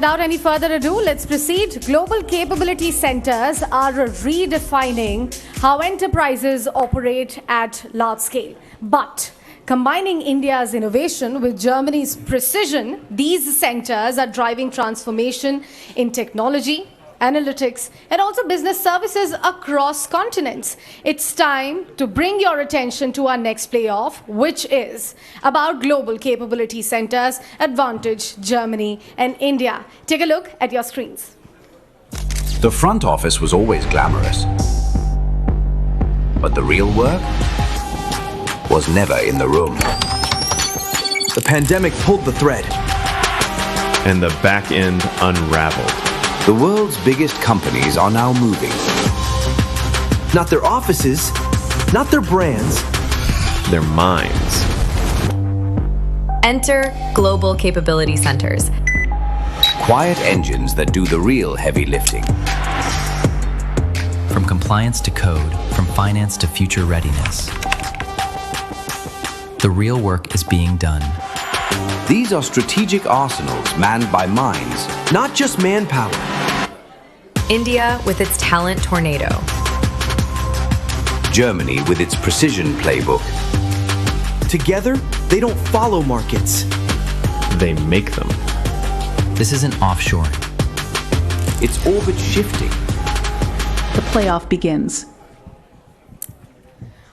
Without any further ado, let's proceed. Global capability centers are redefining how enterprises operate at large scale. But combining India's innovation with Germany's precision, these centers are driving transformation in technology, analytics, and also business services across continents. It's time to bring your attention to our next playoff, which is about global capability centers, Advantage, Germany, and India. Take a look at your screens. The front office was always glamorous, but the real work was never in the room. The pandemic pulled the thread, and the back end unraveled. The world's biggest companies are now moving. Not their offices, not their brands, Their minds. Enter Global Capability Centers. Quiet engines that do the real heavy lifting. From compliance to code, from finance to future readiness. The real work is being done. These are strategic arsenals manned by minds, not just manpower. India with its talent tornado. Germany with its precision playbook. Together, they don't follow markets. They make them. This isn't offshoring. Its orbit shifting. The playoff begins.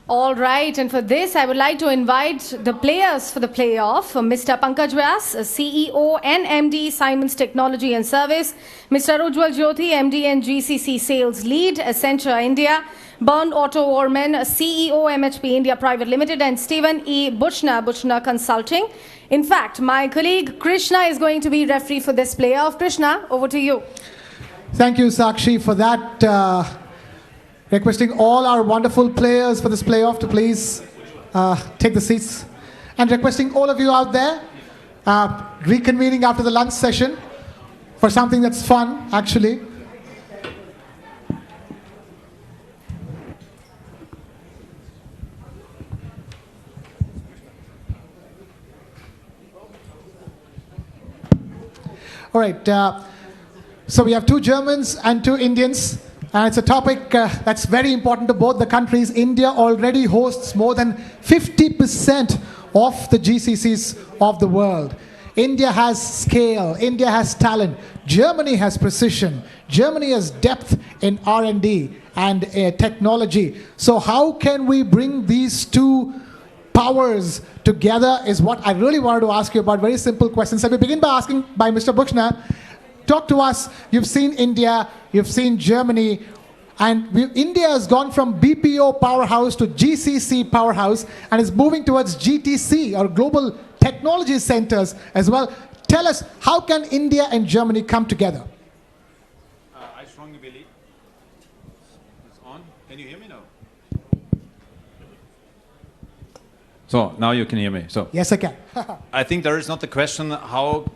All right, and for this, I would like to invite the players for the playoff, Mr. Pankaj Vyas, CEO and MD, Siemens Technology and Service, Mr. Ujjwal Jyoti, MD and GCC Sales Lead, Accenture India, Bernd Otto Orman, CEO, MHP India Private Limited, and Stephen E. Buchner Consulting. In fact, my colleague Krishna is going to be referee for this playoff. Krishna, over to you. Thank you, Sakshi, for that. Requesting all our wonderful players for this playoff to please take the seats. And requesting all of you out there, reconvening after the lunch session for something that's fun, actually. All right, so we have 2 Germans and 2 Indians. And it's a topic that's very important to both the countries. India already hosts more than 50% of the GCCs of the world. India has scale. India has talent. Germany has precision. Germany has depth in R&D and technology. So how can we bring these 2 powers together is what I really wanted to ask you about. Very simple questions. So we begin by asking by Mr. Buchner. Talk to us. You've seen India, you've seen Germany, and India has gone from BPO powerhouse to GCC powerhouse and is moving towards GTC, or Global Technology Centers as well. Tell us, how can India and Germany come together? I strongly believe it's on. Can you hear me now? So now you can hear me. So Yes, I can. I think there is not the question how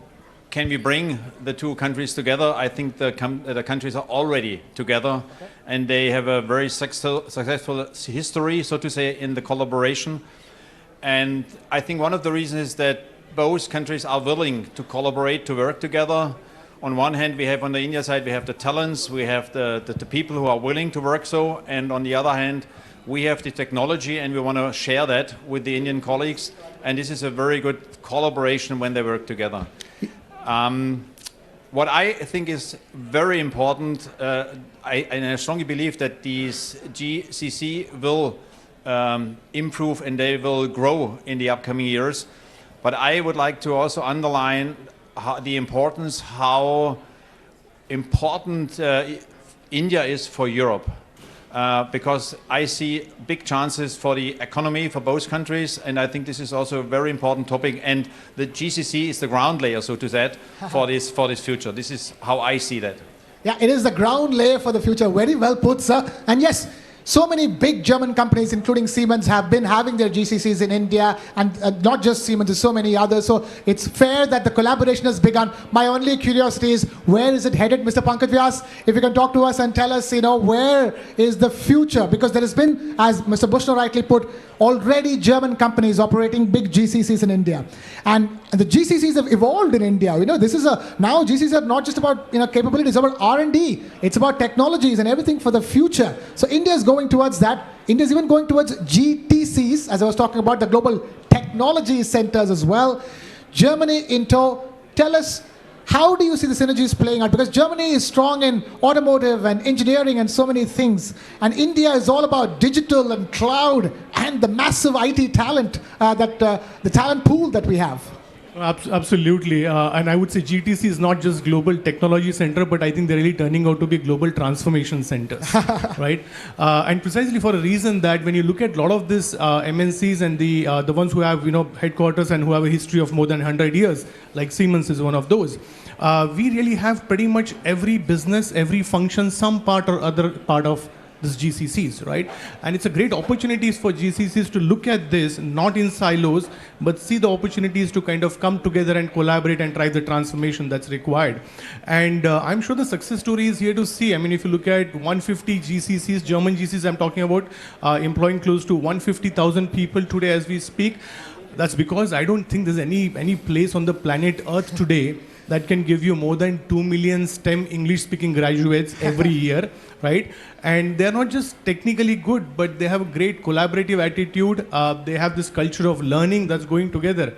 can we bring the 2 countries together. I think the countries are already together, and they have a very successful history, so to say, in the collaboration. And I think one of the reasons is that both countries are willing to collaborate, to work together. On one hand, we have on the India side, we have the talents, we have the people who are willing to work so, and on the other hand, we have the technology, and we want to share that with the Indian colleagues. And this is a very good collaboration when they work together. What I think is very important, and I strongly believe that these GCC will improve and they will grow in the upcoming years. But I would like to also underline the importance, how important India is for Europe. Because I see big chances for the economy for both countries, and I think this is also a very important topic. And the GCC is the ground layer, so to say, for this future. This is how I see that. Yeah, it is the ground layer for the future. Very well put, sir. And yes, So many big German companies, including Siemens, have been having their GCCs in India, and not just Siemens, there's so many others. So it's fair that the collaboration has begun. My only curiosity is, where is it headed, Mr. Pankaj Vyas? If you can talk to us and tell us, where is the future? Because there has been, as Mr. Bushner rightly put, already German companies operating big GCCs in India. And the GCCs have evolved in India. This is now GCCs are not just about capabilities, it's about R&D. It's about technologies and everything for the future. So India is going towards that. India is even going towards GTCs, as I was talking about, the global technology centers as well. Germany in tow. Tell us, how do you see the synergies playing out? Because Germany is strong in automotive and engineering and so many things. And India is all about digital and cloud and the massive IT talent, the talent pool that we have. Absolutely. And I would say GTC is not just global technology center, but I think they're really turning out to be global transformation centers, right? And precisely for a reason that when you look at a lot of these MNCs and the ones who have headquarters and who have a history of more than 100 years, like Siemens is one of those, we really have pretty much every business, every function, some part or other part of this GCCs, right? And it's a great opportunities for GCCs to look at this, not in silos, but see the opportunities to kind of come together and collaborate and drive the transformation that's required. And I'm sure the success story is here to see. I mean, if you look at 150 GCCs, German GCCs I'm talking about, employing close to 150,000 people today as we speak, that's because I don't think there's any place on the planet Earth today that can give you more than 2 million STEM English-speaking graduates every year, right? And they're not just technically good, but they have a great collaborative attitude. They have this culture of learning that's going together.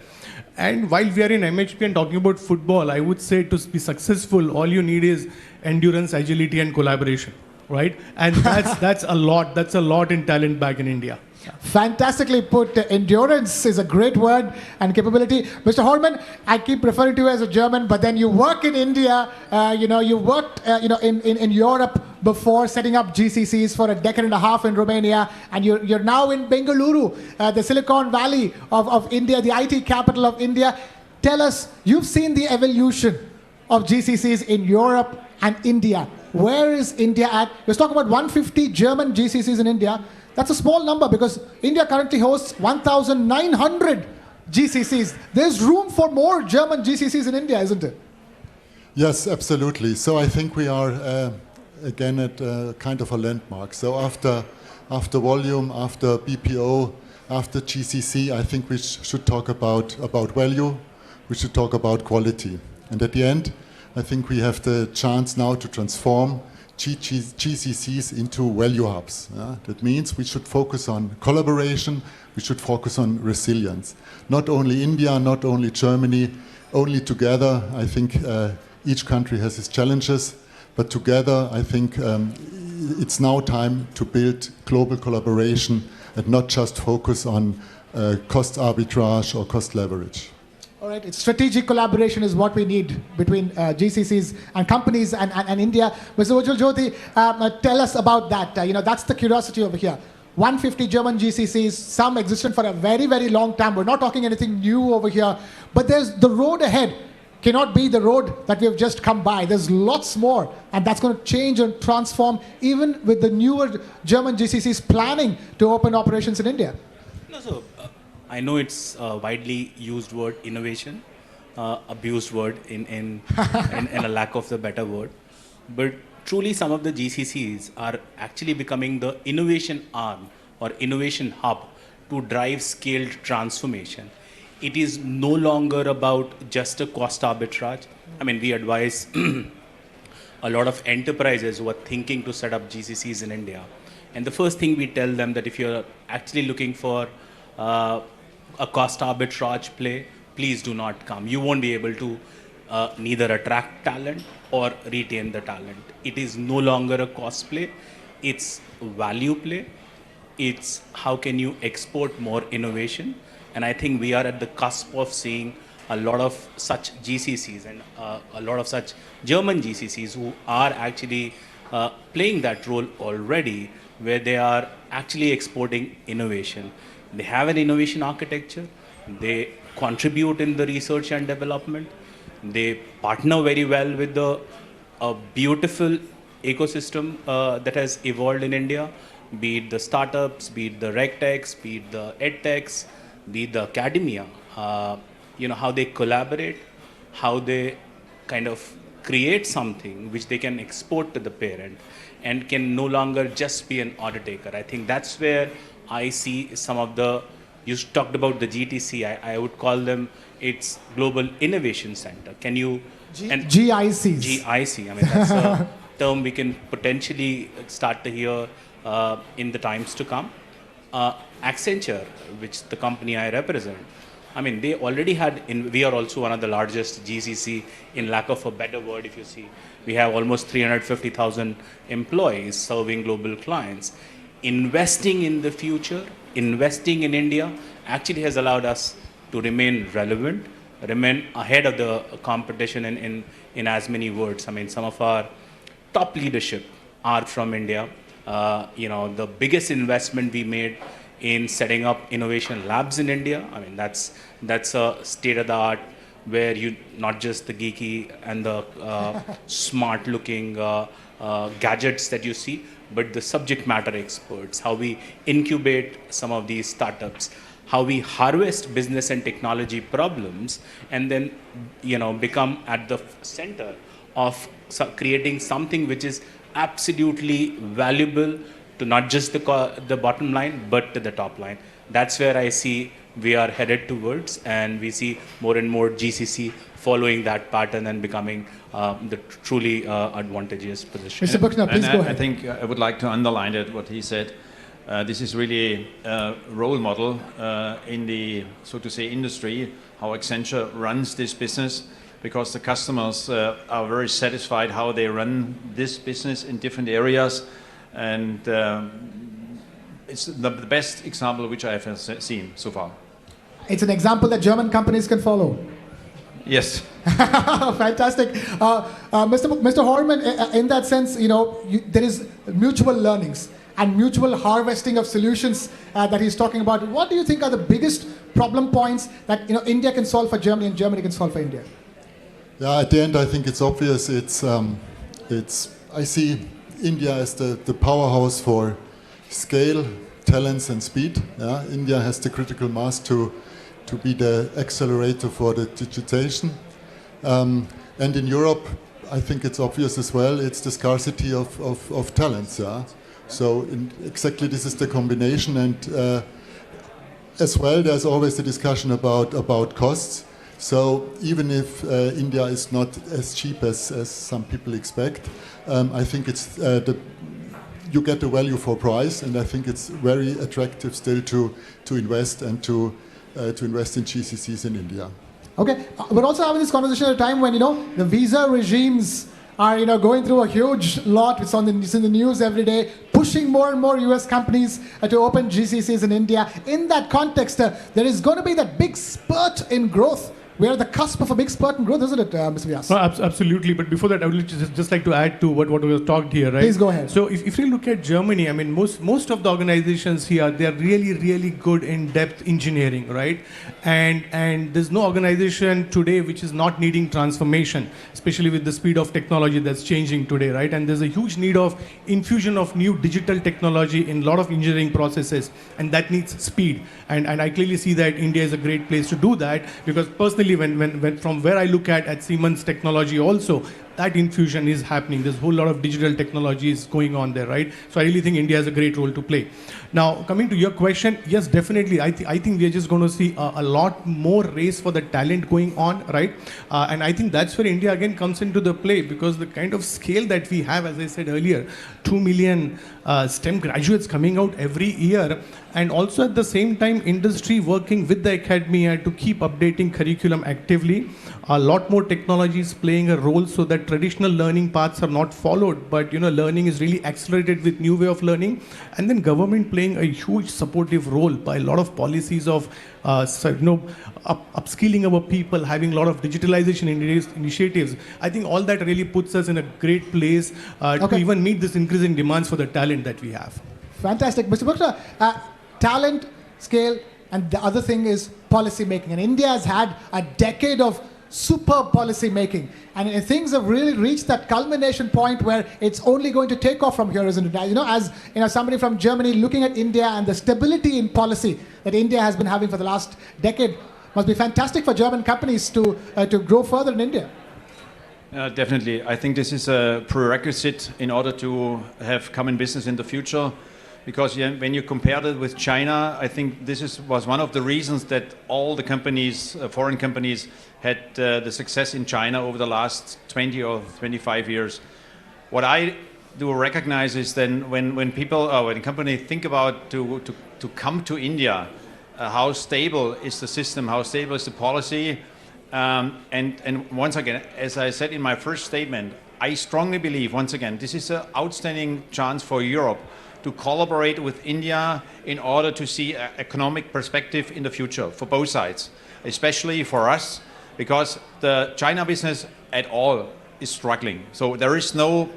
And while we are in MHP and talking about football, I would say to be successful, all you need is endurance, agility, and collaboration, right? And that's a lot. That's a lot in talent back in India. Fantastically put. Endurance is a great word, and capability. Mr. Horman, I keep referring to you as a German, but then you work in India. You worked in Europe before, setting up GCCs for a decade and a half in Romania, and you're now in Bengaluru, the Silicon Valley of India, the IT capital of India. Tell us, you've seen the evolution of GCCs in Europe and India. Where is India at? Let's talk about 150 German GCCs in India. That's a small number because India currently hosts 1,900 GCCs. There's room for more German GCCs in India, isn't it? Yes, absolutely. So I think we are again at kind of a landmark. So after volume, after BPO, after GCC, I think we should talk about value. We should talk about quality. And at the end, I think we have the chance now to transform GCCs into value hubs. That means we should focus on collaboration, we should focus on resilience. Not only India, not only Germany, only together. I think each country has its challenges, but together I think it's now time to build global collaboration and not just focus on cost arbitrage or cost leverage. All right, it's strategic collaboration is what we need between GCCs and companies and India. Mr. Ujjwal Jyoti, tell us about that. That's the curiosity over here. 150 German GCCs, some existed for a very, very long time. We're not talking anything new over here. But there's the road ahead cannot be the road that we have just come by. There's lots more, and that's going to change and transform even with the newer German GCCs planning to open operations in India. No, so I know it's a widely used word, innovation, abused word in a lack of the better word. But truly some of the GCCs are actually becoming the innovation arm or innovation hub to drive scaled transformation. It is no longer about just a cost arbitrage. I mean, we advise a lot of enterprises who are thinking to set up GCCs in India. And the first thing we tell them that if you're actually looking for a cost arbitrage play, please do not come. You won't be able to neither attract talent or retain the talent. It is no longer a cost play. It's a value play. It's how can you export more innovation. And I think we are at the cusp of seeing a lot of such GCCs and a lot of such German GCCs who are actually playing that role already, where they are actually exporting innovation. They have an innovation architecture. They contribute in the research and development. They partner very well with the beautiful ecosystem that has evolved in India, be it the startups, be it the regtechs, be it the edtechs, be it the academia, how they collaborate, how they kind of create something which they can export to the parent and can no longer just be an order taker. I think that's where I see some of the, you talked about the GTC, I would call them, it's Global Innovation Center. Can you... GICs. GIC, I mean, that's a term we can potentially start to hear in the times to come. Accenture, which the company I represent, I mean, they already had, we are also one of the largest GCC, in lack of a better word, if you see. We have almost 350,000 employees serving global clients. Investing in the future, investing in India, actually has allowed us to remain relevant, remain ahead of the competition in as many words. I mean, some of our top leadership are from India. The biggest investment we made in setting up innovation labs in India. I mean, that's a state of the art where you, not just the geeky and the smart looking gadgets that you see, but the subject matter experts, how we incubate some of these startups, how we harvest business and technology problems, and then, become at the center of creating something which is absolutely valuable to not just the bottom line, but to the top line. That's where I see we are headed towards, and we see more and more GCC following that pattern and becoming the truly advantageous position. Mr. Buckner, please go ahead. I think I would like to underline that what he said. This is really a role model in the, so to say, industry, how Accenture runs this business, because the customers are very satisfied how they run this business in different areas. And it's the best example which I have seen so far. It's an example that German companies can follow. Yes. Fantastic. Mr. Horman, in that sense, there is mutual learnings and mutual harvesting of solutions that he's talking about. What do you think are the biggest problem points that India can solve for Germany and Germany can solve for India? Yeah, at the end, I think it's obvious. I see India as the powerhouse for scale, talents, and speed. Yeah? India has the critical mass to be the accelerator for the digitization. And in Europe, I think it's obvious as well, it's the scarcity of talents. Yeah? So exactly this is the combination. And as well, there's always the discussion about costs. So even if India is not as cheap as some people expect, I think it's you get the value for price, and I think it's very attractive still to invest and to invest in GCCs in India. Okay, we're also having this conversation at a time when the visa regimes are going through a huge lot. It's in the news every day, pushing more and more US companies to open GCCs in India. In that context, there is going to be that big spurt in growth. We are at the cusp of a big spurt in growth, isn't it, Mr. Vyas? No, absolutely. But before that, I would just like to add to what we have talked here, right? Please go ahead. So if you look at Germany, I mean, most of the organizations here, they are really, really good in depth engineering, right? And there's no organization today which is not needing transformation, especially with the speed of technology that's changing today, right? And there's a huge need of infusion of new digital technology in a lot of engineering processes, and that needs speed. And I clearly see that India is a great place to do that, because personally, when from where I look at Siemens technology also, that infusion is happening. There's a whole lot of digital technologies going on there, right? So I really think India has a great role to play. Now, coming to your question, yes, definitely. I think we are just going to see a lot more race for the talent going on, right? And I think that's where India again comes into the play, because the kind of scale that we have, as I said earlier, 2 million STEM graduates coming out every year, and also at the same time, industry working with the academia to keep updating curriculum actively. A lot more technologies playing a role so that traditional learning paths are not followed, but learning is really accelerated with new way of learning. And then government playing a huge supportive role by a lot of policies of upskilling our people, having a lot of digitalization initiatives. I think all that really puts us in a great place to even meet this increasing demands for the talent that we have. Fantastic. Mr. Bukta, talent, scale, and the other thing is policy making. And India has had a decade of superb policy making. And things have really reached that culmination point where it's only going to take off from here, isn't it? You know, as you know, somebody from Germany looking at India and the stability in policy that India has been having for the last decade must be fantastic for German companies to grow further in India. Definitely. I think this is a prerequisite in order to have common business in the future. Because when you compared it with China, I think this was one of the reasons that all the companies, foreign companies, had the success in China over the last 20 or 25 years. What I do recognize is then when people, when companies think about to come to India, how stable is the system, how stable is the policy, and once again, as I said in my first statement, I strongly believe, once again, this is an outstanding chance for Europe to collaborate with India in order to see an economic perspective in the future for both sides, especially for us, because the China business at all is struggling. So there is no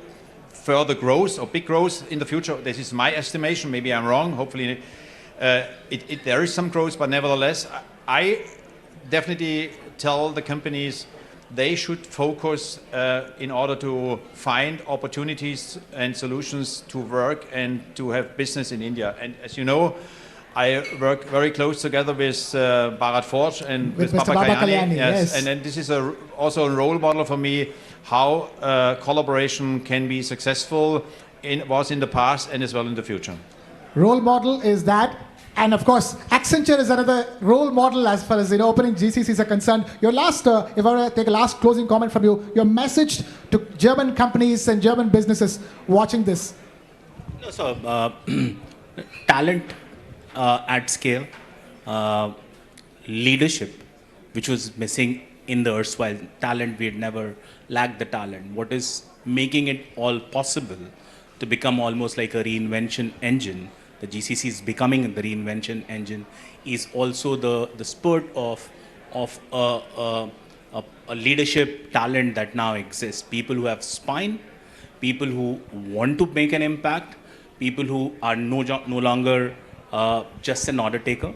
further growth or big growth in the future. This is my estimation. Maybe I'm wrong. Hopefully there is some growth, but nevertheless, I definitely tell the companies they should focus in order to find opportunities and solutions to work and to have business in India. And as you know, I work very close together with Bharat Forge and with Mr. Baba Baba Kalyani. Kalyani, yes. And then this is also a role model for me how collaboration can be successful was in the past and as well in the future. Role model is that. And of course, Accenture is another role model as far as opening GCCs are concerned. Your last, if I were to take a last closing comment from you, your message to German companies and German businesses watching this. No, so, talent at scale, leadership, which was missing in the erstwhile talent, we had never lacked the talent. What is making it all possible to become almost like a reinvention engine? The GCC is becoming the reinvention engine, is also the spurt of a leadership talent that now exists. People who have spine, people who want to make an impact, people who are no longer just an order taker,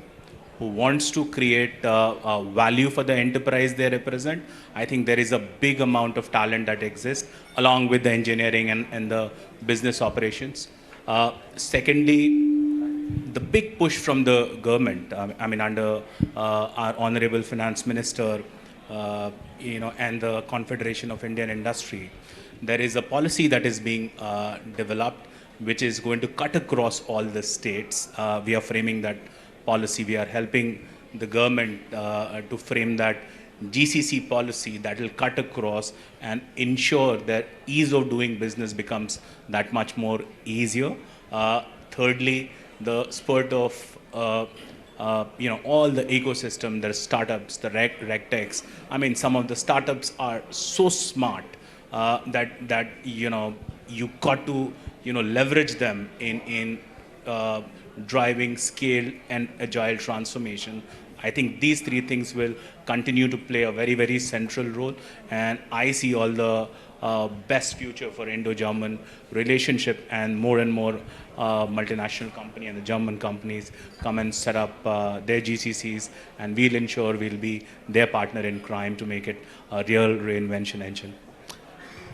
who wants to create value for the enterprise they represent. I think there is a big amount of talent that exists along with the engineering and the business operations. Secondly, the big push from the government, I mean under our Honorable Finance Minister, and the Confederation of Indian Industry, there is a policy that is being developed which is going to cut across all the states. We are framing that policy. We are helping the government to frame that GCC policy that will cut across and ensure that ease of doing business becomes that much more easier. Thirdly, the spurt of all the ecosystem, the startups, the regtechs. I mean, some of the startups are so smart that you got to leverage them in driving scale and agile transformation. I think these three things will continue to play a very, very central role, and I see all the best future for Indo-German relationship, and more multinational company and the German companies come and set up their GCCs, and we'll ensure we'll be their partner in crime to make it a real reinvention engine.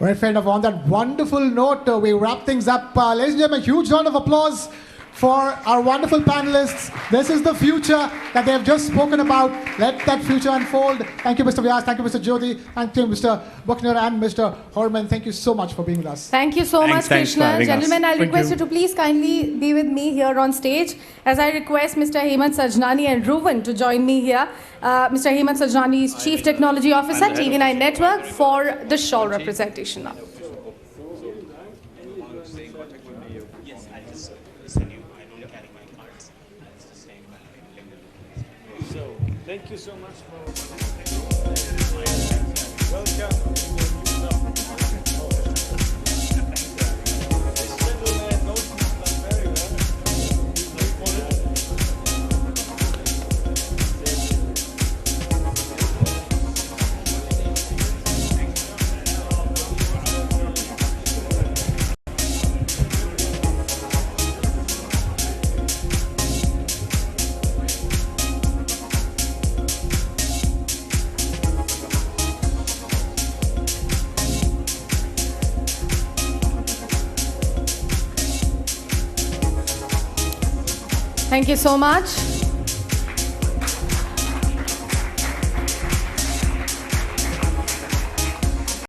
Well, fair enough. On that wonderful note, we wrap things up. Ladies and gentlemen, a huge round of applause for our wonderful panelists. This is the future that they have just spoken about. Let that future unfold. Thank you, Mr. Vyas. Thank you, Mr. Jyoti. Thank you, Mr. Buckner and Mr. Horman. Thank you so much for being with us. Thank you so much, Krishna. Gentlemen, I'll request you to please kindly be with me here on stage as I request Mr. Hemant Sajnani and Ruven to join me here. Mr. Hemant Sajnani is Chief Technology Officer, TV9 Network, for the Shaw representation now. Thank you so much for welcome. Thank you so much.